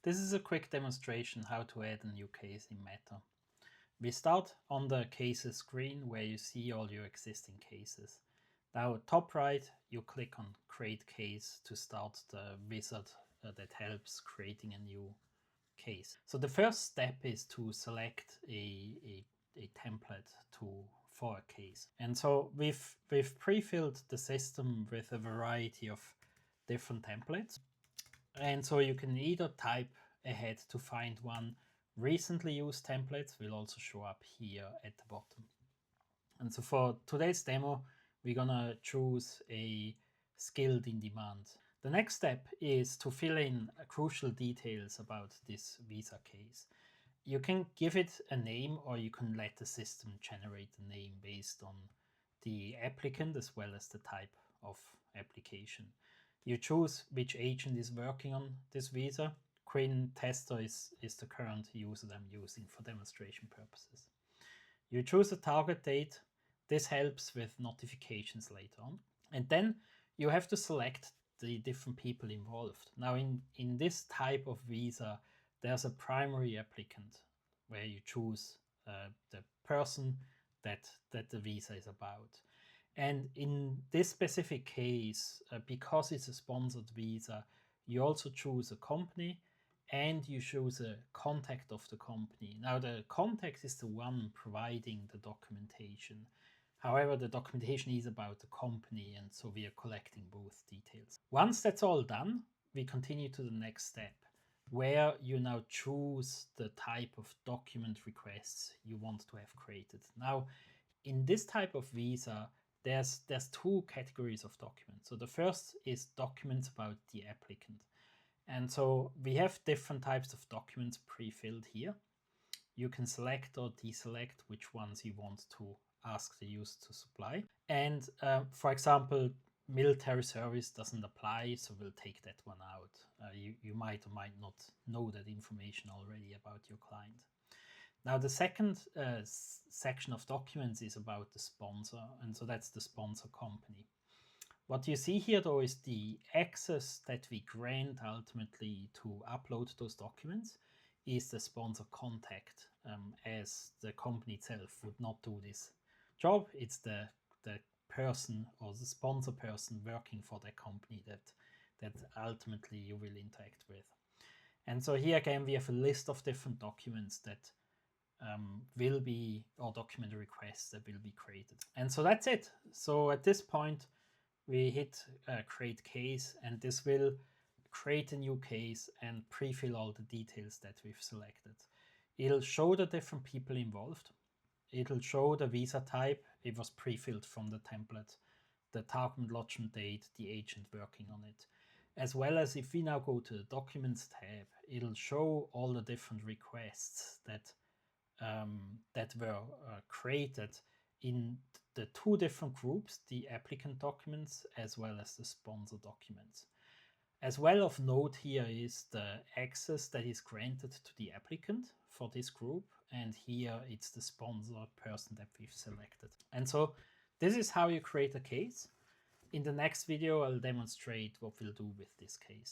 This is a quick demonstration how to add a new case in Meta. We start on the cases screen where you see all your existing cases. Now top right, you click on create case to start the wizard that helps creating a new case. So the first step is to select a template for a case. And so we've pre-filled the system with a variety of different templates. And so you can either type ahead to find one. Recently used templates will also show up here at the bottom. And so for today's demo, we're gonna choose a skilled in demand. The next step is to fill in crucial details about this visa case. You can give it a name, or you can let the system generate a name based on the applicant as well as the type of application. You choose which agent is working on this visa. Quinn Tester is the current user that I'm using for demonstration purposes. You choose a target date. This helps with notifications later on. And then you have to select the different people involved. Now in this type of visa, there's a primary applicant where you choose the person that the visa is about. And in this specific case, because it's a sponsored visa, you also choose a company and you choose a contact of the company. Now the contact is the one providing the documentation. However, the documentation is about the company, and so we are collecting both details. Once that's all done, we continue to the next step, where you now choose the type of document requests you want to have created. Now, in this type of visa, there's two categories of documents. So the first is documents about the applicant. And so we have different types of documents pre-filled here. You can select or deselect which ones you want to ask the user to supply. And for example, military service doesn't apply, so we'll take that one out. You might or might not know that information already about your client. Now the second section of documents is about the sponsor, and so that's the sponsor company. What you see here though is the access that we grant ultimately to upload those documents is the sponsor contact, as the company itself would not do this job. It's the person or the sponsor person working for the company that ultimately you will interact with. And so here again we have a list of different documents that will be, or document requests that will be created. And so that's it. So at this point we hit create case, and this will create a new case and pre-fill all the details that we've selected. It'll show the different people involved. It'll show the visa type. It was pre-filled from the template, the target lodgement date, the agent working on it. As well as if we now go to the Documents tab, it'll show all the different requests that were created in the two different groups, the applicant documents as well as the sponsor documents. As well of note here is the access that is granted to the applicant for this group, and here it's the sponsor person that we've selected. And so this is how you create a case. In the next video, I'll demonstrate what we'll do with this case.